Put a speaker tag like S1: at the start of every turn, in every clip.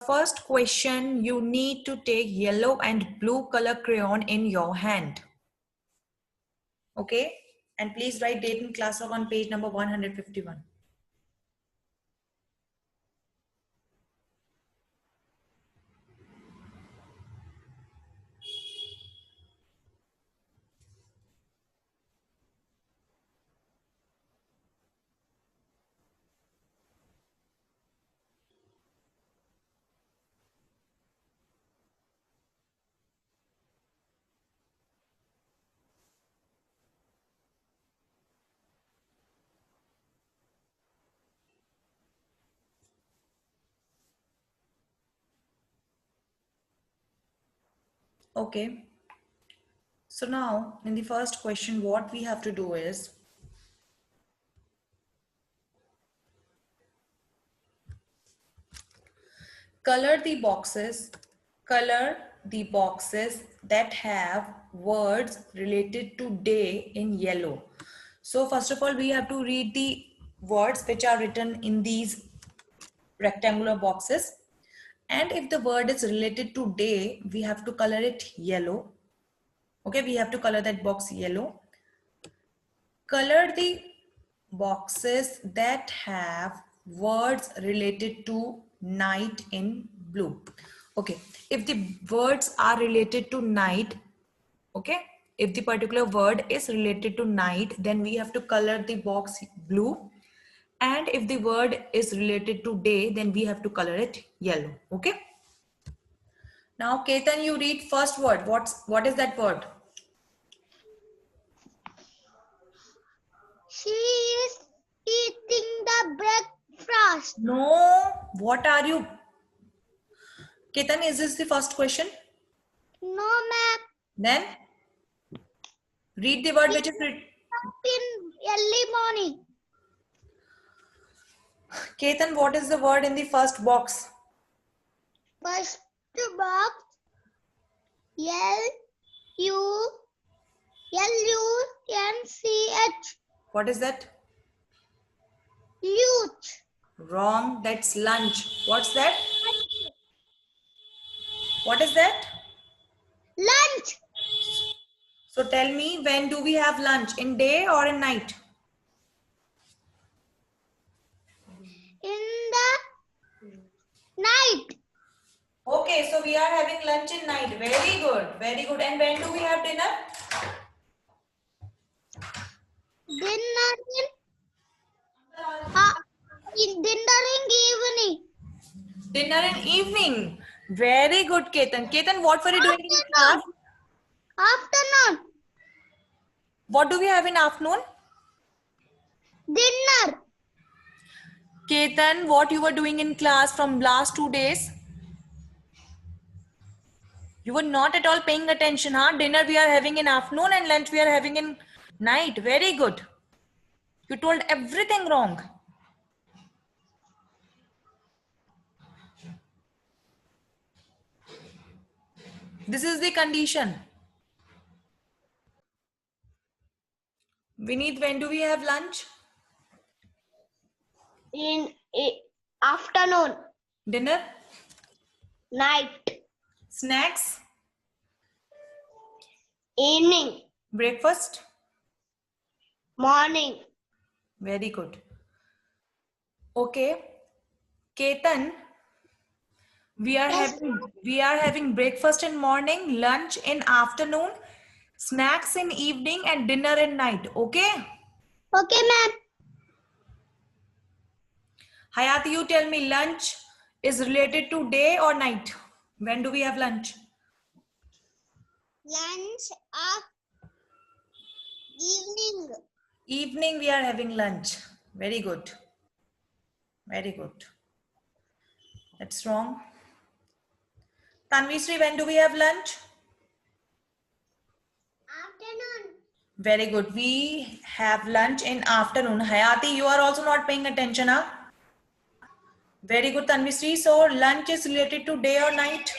S1: first question, you need to take yellow and blue color crayon in your hand. Okay? And please write date and class log on page number 151. Okay. So now in the first question, what we have to do is color the boxes that have words related to day in yellow. So first of all, we have to read the words which are written in these rectangular boxes. And if the word is related to day, we have to color it yellow. Okay, we have to color that box yellow. Color the boxes that have words related to night in blue. Okay, if the words are related to night, okay, if the particular word is related to night, then we have to color the box blue. And if the word is related to day, then we have to color it yellow. Okay. Now, Ketan, you read first word. What is that word?
S2: She is eating the breakfast.
S1: No. What are you? Ketan, is this the first question?
S2: No, ma'am.
S1: Then read the word which is written.
S2: In early morning.
S1: Ketan, what is the word in the first box?
S2: First box. Lunch.
S1: What is that?
S2: Luch.
S1: Wrong. That's lunch. What's that? What is that?
S2: Lunch.
S1: So tell me, when do we have lunch? In day or in night?
S2: In the night.
S1: Okay, so we are having lunch in night. Very good. Very good. And when do we have dinner?
S2: Dinner in evening.
S1: Dinner in evening. Very good, Ketan. Ketan, what were you doing in class?
S2: Afternoon.
S1: What do we have in afternoon?
S2: Dinner.
S1: Ketan, what you were doing in class from last 2 days? You were not at all paying attention, huh? Dinner we are having in afternoon and lunch we are having in night. Very good. You told everything wrong. This is the condition. Vineet, when do we have lunch?
S2: In afternoon.
S1: Dinner?
S2: Night.
S1: Snacks?
S2: Evening.
S1: Breakfast?
S2: Morning.
S1: Very good. Okay. Ketan, we are having breakfast in morning, lunch in afternoon, snacks in evening and dinner in night. Okay?
S2: Okay, ma'am.
S1: Hayati, you tell me, lunch is related to day or night? When do we have lunch?
S2: Lunch of evening.
S1: Evening we are having lunch. Very good. Very good. That's wrong. Tanvisri, when do we have lunch?
S2: Afternoon.
S1: Very good. We have lunch in afternoon. Hayati, you are also not paying attention, huh? Very good, Tanvisri. So lunch is related to day or night?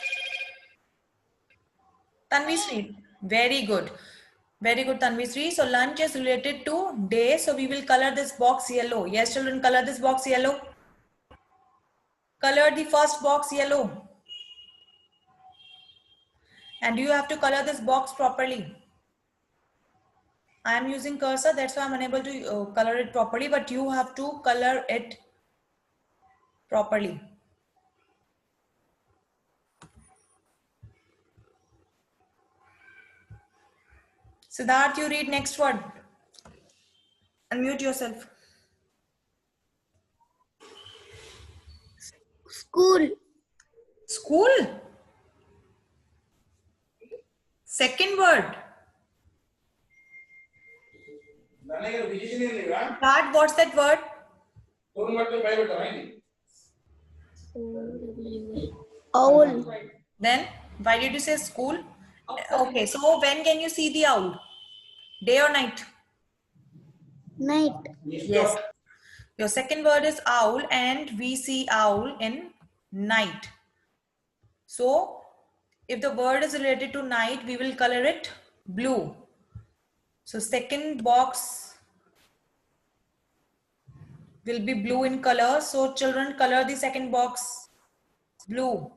S1: Tanvisri, very good. Very good, Tanvisri. So lunch is related to day. So we will color this box yellow. Yes, children, color this box yellow. Color the first box yellow. And you have to color this box properly. I am using cursor, that's why I'm unable to color it properly, but you have to color it properly. Siddharth, you read next word. Unmute yourself.
S2: School.
S1: School. Second word. Siddharth, what's that word?
S2: Owl.
S1: Then, why did you say school? Okay, so when can you see the owl? Day or night?
S2: Night.
S1: Yes. Your second word is owl and we see owl in night. So, if the word is related to night, we will color it blue. So, second box will be blue in color. So, children, color the second box blue.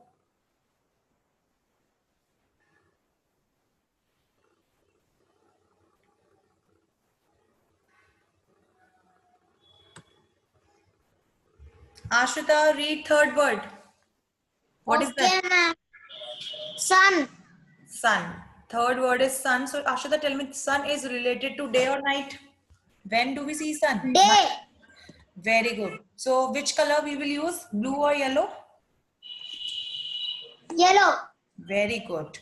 S1: Ashrita, read third word. What is that?
S2: Okay, ma'am. Sun.
S1: Sun. Third word is sun. So, Ashrita, tell me, sun is related to day or night? When do we see sun?
S2: Day.
S1: Very good. So, which color we will use? Blue or yellow?
S2: Yellow.
S1: Very good.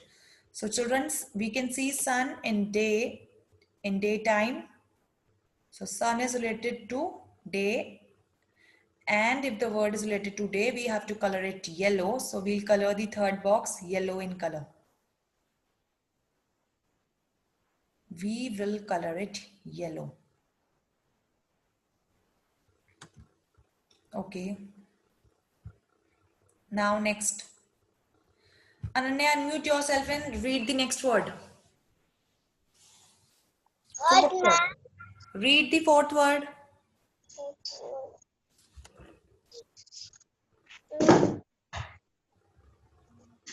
S1: So, children, we can see sun in daytime. So, sun is related to day. And if the word is related to day, we have to color it yellow. So, we'll color the third box yellow in color. We will color it yellow. Okay. Now, next. Ananya, unmute yourself and read the next word.
S2: What,
S1: Fourth word.
S2: ma'am?
S1: Read the fourth word.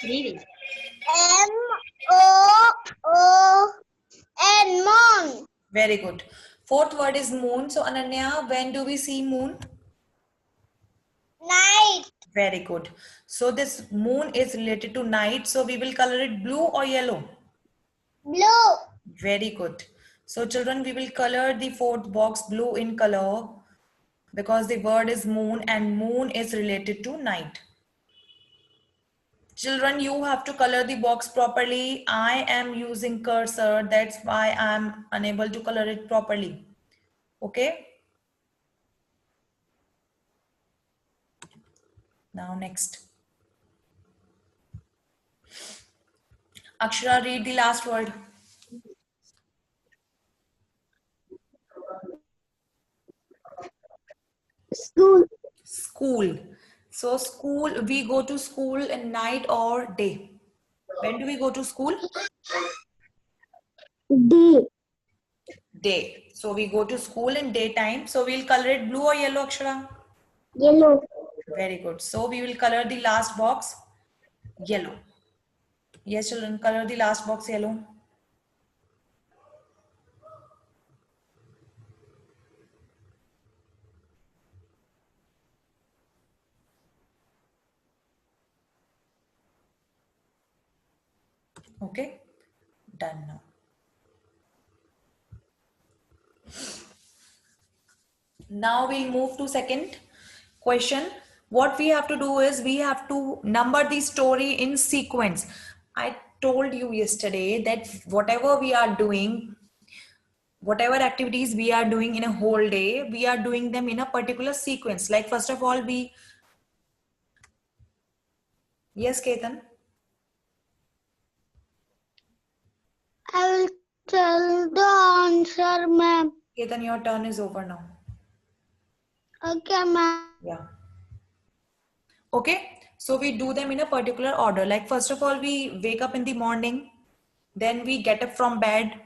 S3: Read it.
S2: MOON. Moon.
S1: Very good. Fourth word is moon. So, Ananya, when do we see moon?
S2: Night.
S1: Very good. So, this moon is related to night. So, we will color it blue or yellow?
S2: Blue.
S1: Very good. So, children, we will color the fourth box blue in color because the word is moon and moon is related to night. Children, you have to color the box properly. I am using cursor. That's why I'm unable to color it properly. Okay. Now, next. Akshara, read the last word.
S2: School.
S1: School. So school, we go to school in night or day? When do we go to school?
S2: Day.
S1: Day. So we go to school in daytime. So we'll color it blue or yellow, Akshara?
S2: Yellow.
S1: Very good. So we will color the last box yellow. Yes, children, color the last box yellow. Okay, done now. Now we'll move to second question. What we have to do is we have to number the story in sequence. I told you yesterday that whatever we are doing, whatever activities we are doing in a whole day, we are doing them in a particular sequence. Like first of all, yes, Ketan.
S2: I will tell the answer, ma'am.
S1: Ketan, your turn is over now.
S2: Okay, ma'am.
S1: Yeah. Okay. So we do them in a particular order. Like first of all, we wake up in the morning, then we get up from bed,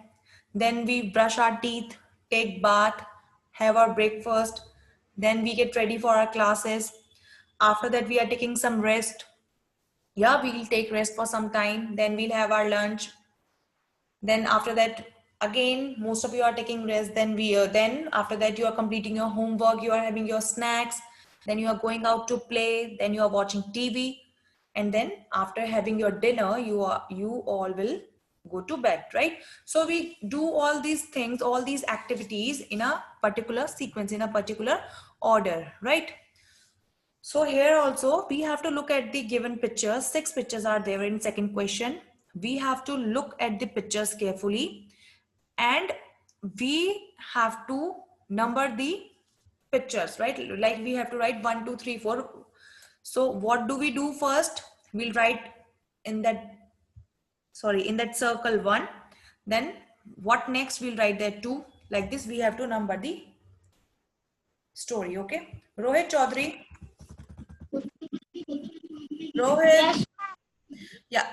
S1: then we brush our teeth, take bath, have our breakfast, then we get ready for our classes. After that, we are taking some rest. Yeah, we'll take rest for some time. Then we'll have our lunch. Then after that, again, most of you are taking rest. Then after that, you are completing your homework. You are having your snacks. Then you are going out to play. Then you are watching TV. And then after having your dinner, you all will go to bed, right? So we do all these things, all these activities in a particular sequence, in a particular order, right? So here also we have to look at the given pictures. 6 pictures are there in second question. We have to look at the pictures carefully and we have to number the pictures, right? Like we have to write 1, 2, 3, 4. So what do we do first? We'll write in that circle 1. Then what next? We'll write there 2. Like this we have to number the story, okay? Rohit Chaudhary. Rohit.
S2: Yes.
S1: Yeah.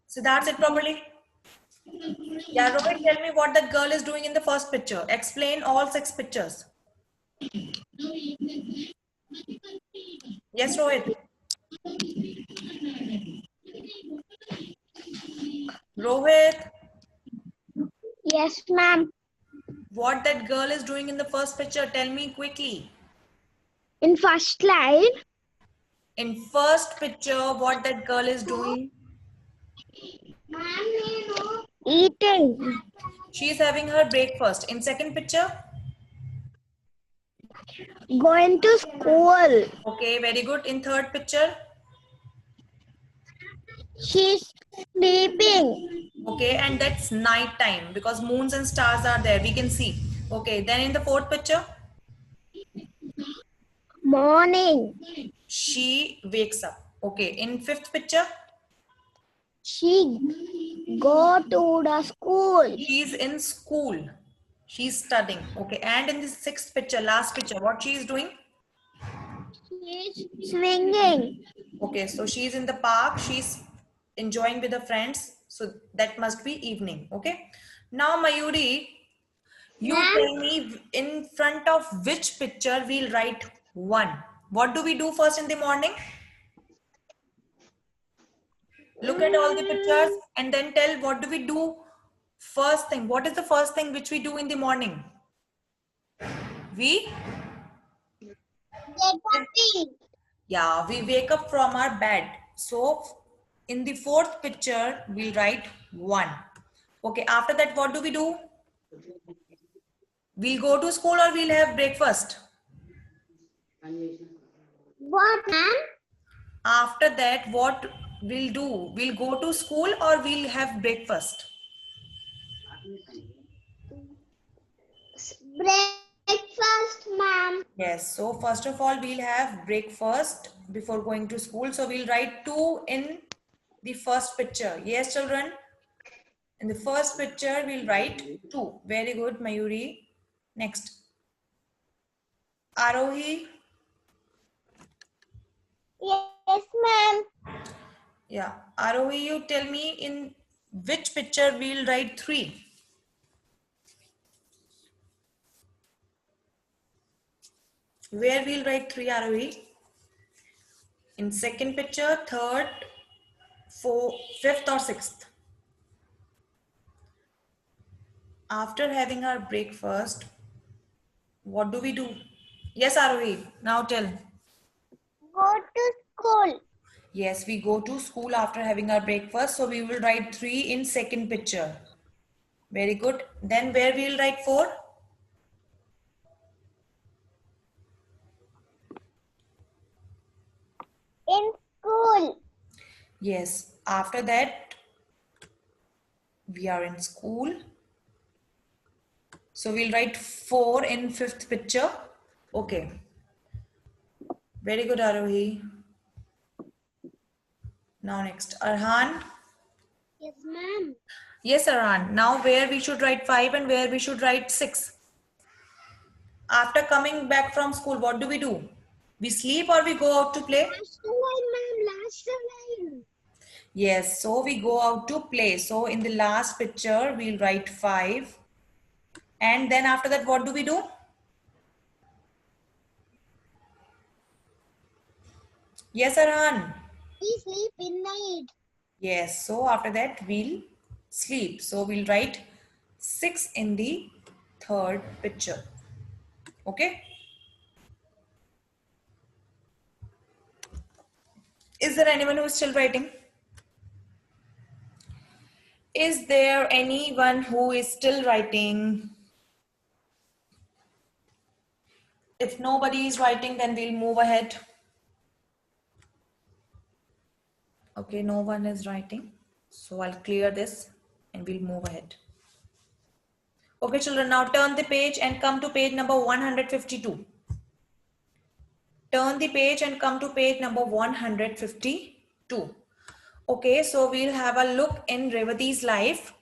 S1: So that's it properly. Yeah, Rohit, tell me what that girl is doing in the first picture. Explain all 6 pictures. Yes, Rohit. Rohit,
S2: Yes, ma'am.
S1: what that girl is doing in the first picture, tell me quickly.
S2: In first line,
S1: In first picture, what that girl is doing?
S2: eating,
S1: She is having her breakfast. In second picture,
S2: going to school.
S1: okay, very good. In third picture,
S2: She's sleeping.
S1: okay, and that's night time because moons and stars are there. We can see. Okay, then in the fourth picture,
S2: Morning.
S1: she wakes up. Okay, in fifth picture,
S2: She go to the school.
S1: she's in school. She's studying. Okay, and in the sixth picture, last picture, what she is doing?
S2: She's swinging.
S1: Okay, so she's in the park. She's enjoying with her friends. So that must be evening. Okay. Now, Mayuri, you
S2: Ma'am?
S1: tell me in front of which picture we'll write 1. What do we do first in the morning? Look at all the pictures and then tell what do we do first thing. What is the first thing which we do in the morning? We wake up from our bed. So in the fourth picture, we'll write 1. Okay, after that, what do we do? We'll go to school or we'll have breakfast.
S2: What, ma'am?
S1: After that, what we'll do? We'll go to school or we'll have breakfast.
S2: Breakfast, ma'am.
S1: Yes, so first of all, we'll have breakfast before going to school. So we'll write 2 in the first picture. Yes, children? In the first picture, we'll write 2. Very good, Mayuri. Next. Arohi.
S2: Yes, ma'am.
S1: Yeah. Arohi, you tell me in which picture we'll write 3. Where we'll write 3, Arohi? In second picture, third, fourth, fifth or sixth? After having our breakfast, what do we do? Yes, Arohi, now tell.
S2: Go to school.
S1: Yes, we go to school after having our breakfast. So we will write 3 in second picture. Very good. Then where we will write 4?
S2: In school.
S1: Yes. After that, we are in school. So we'll write 4 in fifth picture. Okay. Very good, Arohi. Now next, Arhan.
S2: Yes, ma'am.
S1: Yes, Arhan. Now where we should write 5 and where we should write 6? After coming back from school, what do we do? We sleep or we go out to play?
S2: Last line, ma'am. Last line.
S1: Yes, so we go out to play. So in the last picture, we'll write 5. And then after that, what do we do? Yes, Arhan.
S2: We sleep in night.
S1: Yes, so after that we'll sleep. So we'll write 6 in the third picture. Okay. Is there anyone who is still writing? Is there anyone who is still writing? If nobody is writing, then we'll move ahead. Okay, no one is writing. So I'll clear this and we'll move ahead. Okay, children, now turn the page and come to page number 152. Turn the page and come to page number 152. Okay, so we'll have a look in Revati's life.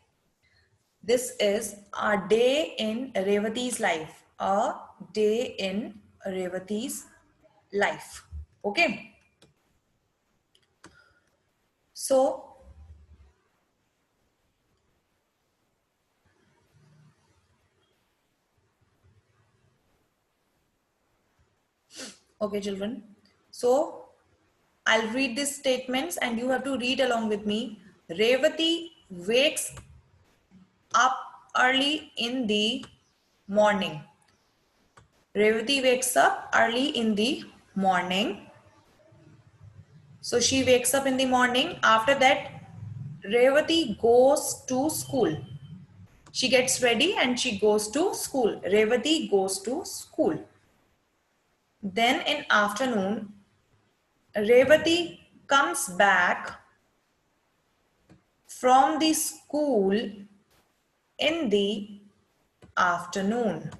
S1: This is a day in Revati's life. A day in Revati's life. Okay. So, okay, children. So, I'll read these statements and you have to read along with me. Revati wakes up early in the morning. Revati wakes up early in the morning. So she wakes up in the morning. After that, Revati goes to school. She gets ready and she goes to school. Revati goes to school. Then in afternoon, Revati comes back from the school in the afternoon.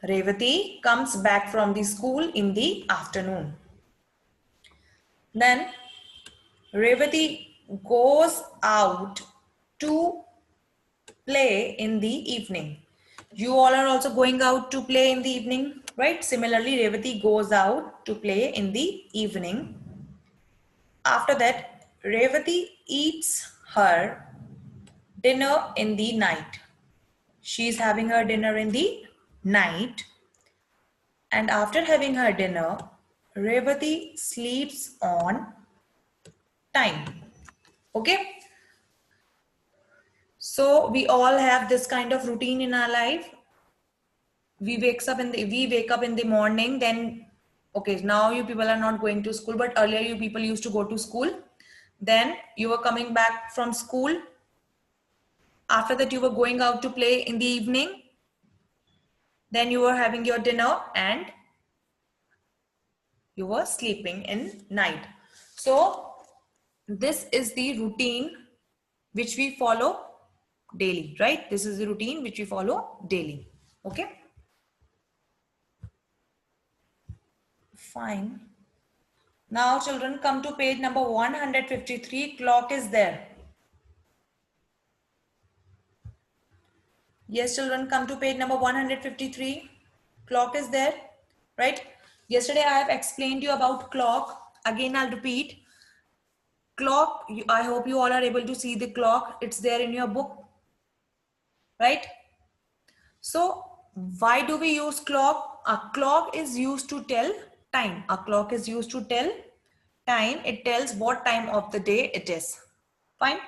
S1: Revati comes back from the school in the afternoon. Then Revati goes out to play in the evening. You all are also going out to play in the evening, right? Similarly, Revati goes out to play in the evening. After that, Revati eats her dinner in the night. She is having her dinner in the night. And after having her dinner, Revati sleeps on time. Okay? So we all have this kind of routine in our life. We wake up in the morning, then okay, now you people are not going to school, but earlier you people used to go to school. Then you were coming back from school. After that, you were going out to play in the evening. Then you were having your dinner and you were sleeping in night. So this is the routine which we follow daily, right? This is the routine which we follow daily. Okay. Fine. Now children, come to page number 153. Clock is there. Yes, children, come to page number 153. Clock is there, right? Yesterday I have explained you about clock. Again, I'll repeat. Clock, I hope you all are able to see the clock. It's there in your book, right? So why do we use clock? A clock is used to tell time. A clock is used to tell time. It tells what time of the day it is. Fine.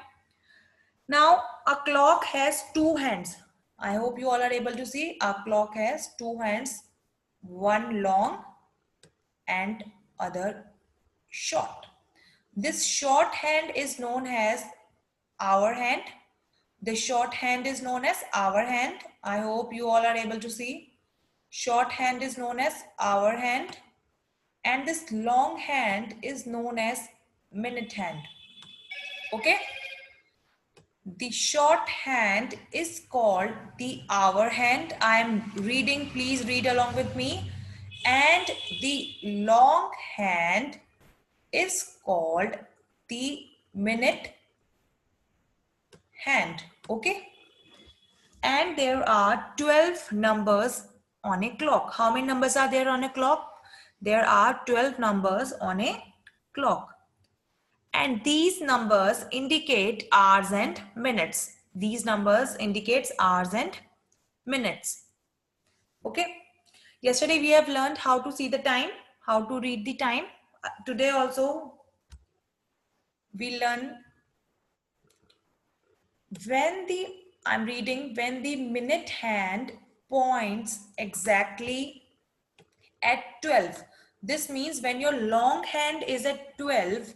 S1: Now a clock has two hands. I hope you all are able to see. A clock has two hands, one long and other short. This short hand is known as hour hand. The short hand is known as hour hand. I hope you all are able to see. Short hand is known as hour hand. And this long hand is known as minute hand. Okay? The short hand is called the hour hand. I am reading, please read along with me. And the long hand is called the minute hand. Okay? And there are 12 numbers on a clock. How many numbers are there on a clock? There are 12 numbers on a clock. And these numbers indicate hours and minutes. These numbers indicates hours and minutes. Okay. Yesterday we have learned how to see the time, how to read the time. today also we learn when the, I'm reading, when the minute hand points exactly at 12. This means when your long hand is at 12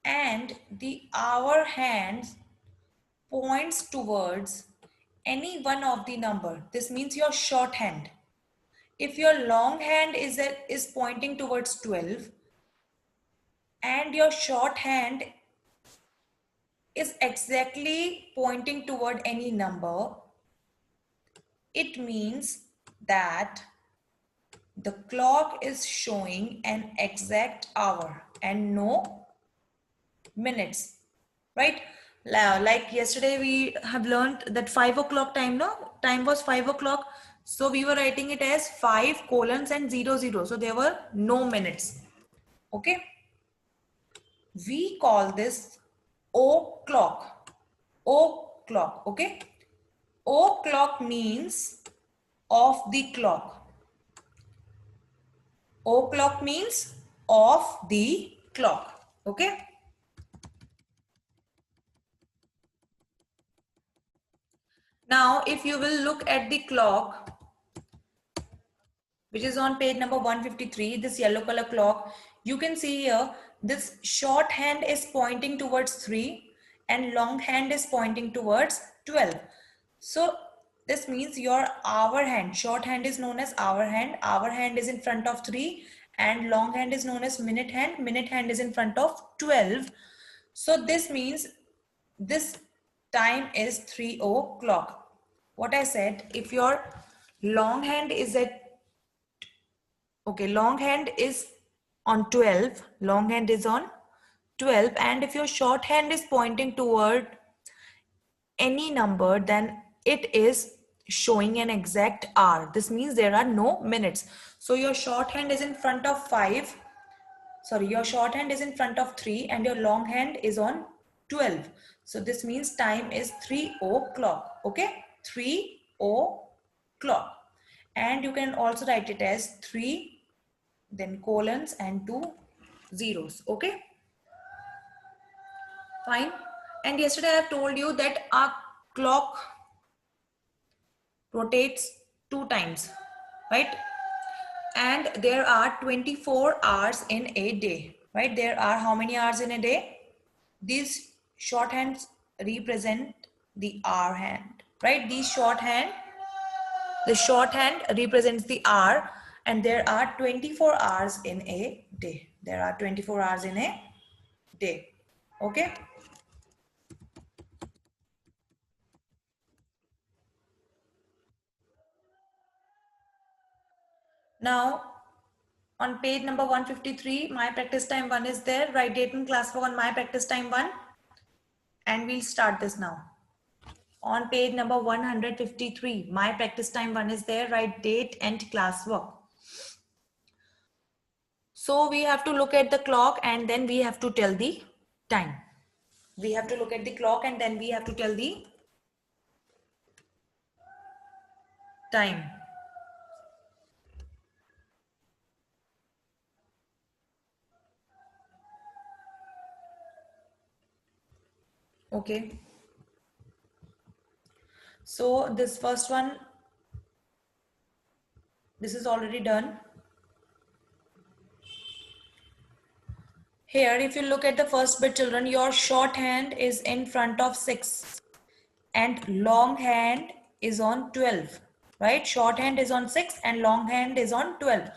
S1: and the hour hand points towards any one of the number. This means your short hand. If your long hand is pointing towards 12 and your short hand is exactly pointing toward any number, it means that the clock is showing an exact hour and no minutes, right? Like yesterday we have learned that 5 o'clock time, no? Time was 5 o'clock. So we were writing it as 5 colons and 00. So there were no minutes. Okay. We call this O clock. O clock. Okay. O clock means off the clock. O clock means off the clock. Okay. Now, if you will look at the clock, which is on page number 153, this yellow color clock, you can see here, this short hand is pointing towards 3 and long hand is pointing towards 12. So this means your hour hand, short hand is known as hour hand is in front of 3 and long hand is known as minute hand is in front of 12. So this means this time is 3 o'clock. What I said, if your long hand is at, okay, long hand is on 12, long hand is on 12, and if your short hand is pointing toward any number, then it is showing an exact hour. This means there are no minutes. So your short hand is in front of 5, sorry, your short hand is in front of 3 and your long hand is on 12. So this means time is 3 o'clock. Okay, 3 o'clock. And you can also write it as 3, then colons and 2 zeros. Okay, fine. And yesterday I have told you that our clock rotates 2 times, right? And there are 24 hours in a day, right? There are how many hours in a day? These shorthands represent the hour hand, right? These shorthand, the shorthand represents the hour, and there are 24 hours in a day. There are 24 hours in a day. Okay. Now, on page number 153, my practice time 1 is there. Write date and classwork on my practice time 1. And we'll start this now. On page number 153, my practice time 1 is there. Write date and classwork. So we have to look at the clock and then we have to tell the time. We have to look at the clock and then we have to tell the time. Okay. So this first one, this is already done. Here, if you look at the first bit, children, your short hand is in front of 6 and long hand is on 12, right? Short hand is on 6 and long hand is on 12.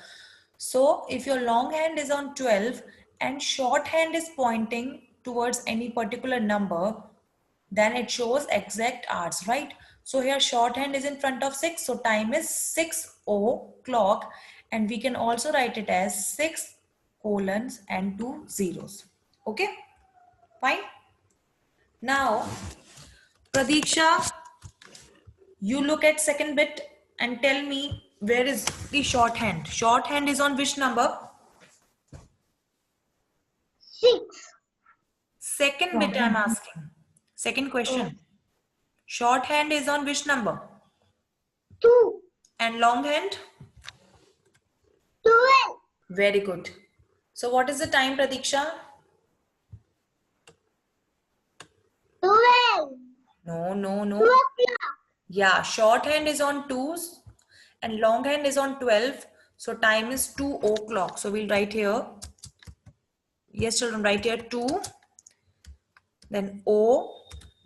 S1: So if your long hand is on 12 and short hand is pointing towards any particular number, then it shows exact hours, right? So here short hand is in front of 6, so time is 6 o'clock, and we can also write it as 6 colons and 2 zeros. Okay, fine. Now, Pradiksha, you look at second bit and tell me where is the short hand. Short hand is on which number?
S2: 6.
S1: Second bit I'm asking. Second question. Short hand is on which number?
S2: 2.
S1: And long hand?
S2: 12.
S1: Very good. So what is the time, Pratiksha?
S2: 12.
S1: No, no,
S2: 2
S1: no.
S2: o'clock.
S1: Yeah, shorthand is on 2s and longhand is on 12. So time is 2 o'clock. So we'll write here. Yes, children, write here 2, then O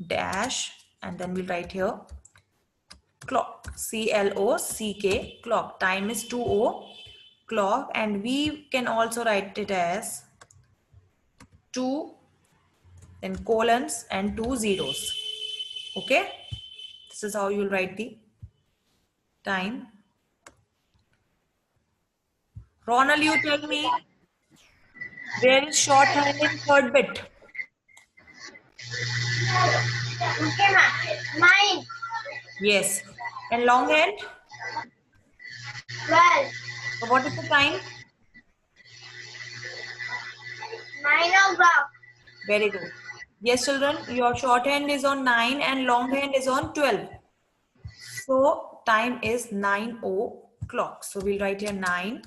S1: dash, and then we'll write here clock. C-L-O-C-K, clock. Time is 2 o'clock, and we can also write it as 2, then colons and 2 zeros. Okay? This is how you'll write the time. Ronald, you tell me, where is shorthand in third bit?
S2: Okay, ma. 9.
S1: Yes. And longhand?
S2: 12.
S1: So what is the time?
S2: 9 o'clock.
S1: Very good. Yes, children, your shorthand is on 9 and longhand is on 12. So time is 9 o'clock. So we'll write here 9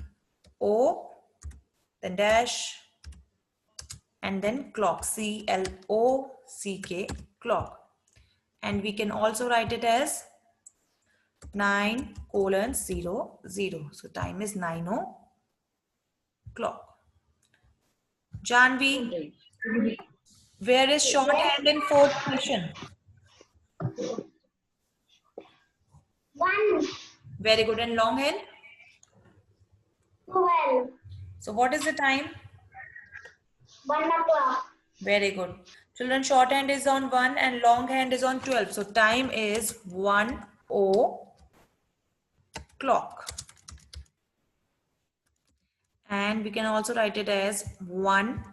S1: O, then dash, and then clock. C-L-O-C-K, clock. And we can also write it as 9 colon 0 0. So time is 9 o'clock. Janvi, where is shorthand in fourth question?
S2: 1.
S1: Very good. And longhand?
S2: 12.
S1: So what is the time?
S2: 1 o'clock.
S1: Very good. Children, shorthand is on 1 and longhand is on 12. So time is 1 o'clock. And we can also write it as 1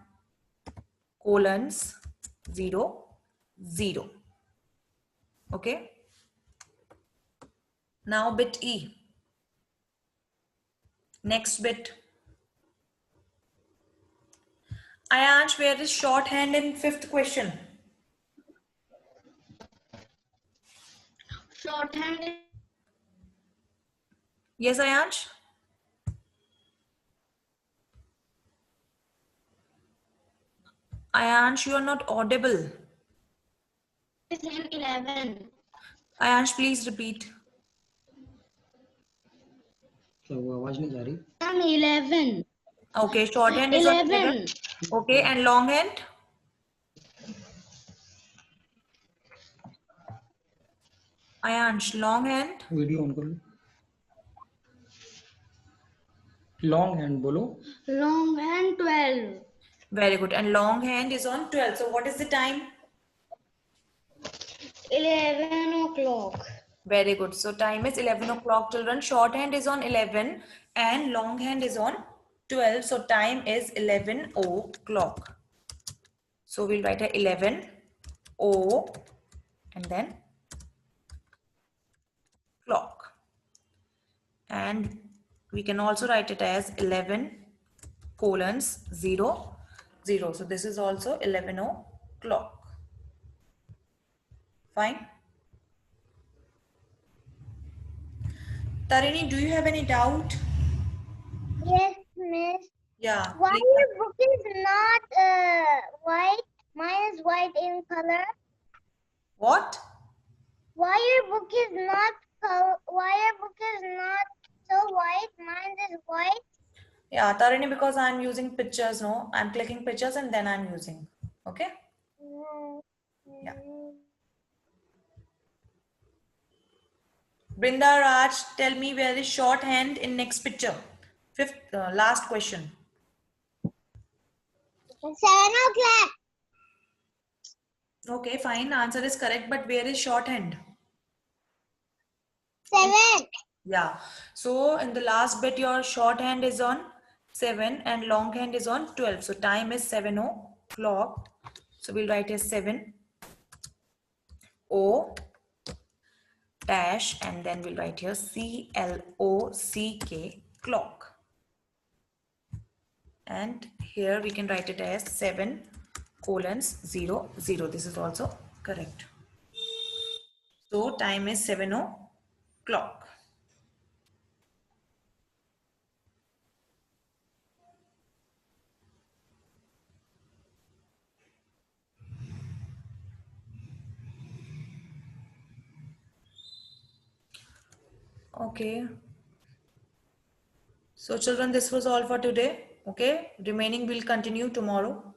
S1: colons 0 0. Okay. Now bit E. Next bit. Ayansh, where is shorthand in fifth question?
S3: Shorthand.
S1: Yes, Ayansh? Ayansh, you are not audible.
S3: Is in 11.
S1: Ayansh, please repeat.
S4: क्या वो आवाज नहीं जा रही?
S3: I'm 11.
S1: Okay, shorthand is on 11. Okay, and longhand? Ayansh, longhand?
S4: Video on कर लो. Long hand बोलो.
S3: Longhand 12.
S1: Very good. And longhand is on 12. So what is the time?
S3: 11 o'clock.
S1: Very good. So time is 11 o'clock, children. Shorthand is on 11 and longhand is on 12. So time is 11 o'clock. So we'll write a 11 O and then clock. And we can also write it as 11 colons 0 0. So this is also 11 o'clock. Fine. Tarini, do you have any doubt?
S2: Yes, miss.
S1: Yeah.
S2: Why
S1: please.
S2: your book is not white? Mine is white in color.
S1: What?
S2: Why your book is not so white? Mine is white.
S1: Yeah, Tarini, because I'm using pictures, no? I'm clicking pictures and then I'm using. Okay? Yeah. Brinda Raj, tell me where is shorthand in next picture? Fifth, last question.
S2: 7 o'clock.
S1: Okay, fine. Answer is correct, but where is shorthand?
S2: 7.
S1: Yeah. So in the last bit, your shorthand is on 7 and longhand is on 12. So time is 7 o'clock. So we'll write as 7 O dash and then we'll write here CLOCK, clock. And here we can write it as 7 colons 0 0. This is also correct. So time is 7 o'clock. Okay. So children, this was all for today. Okay. Remaining will continue tomorrow.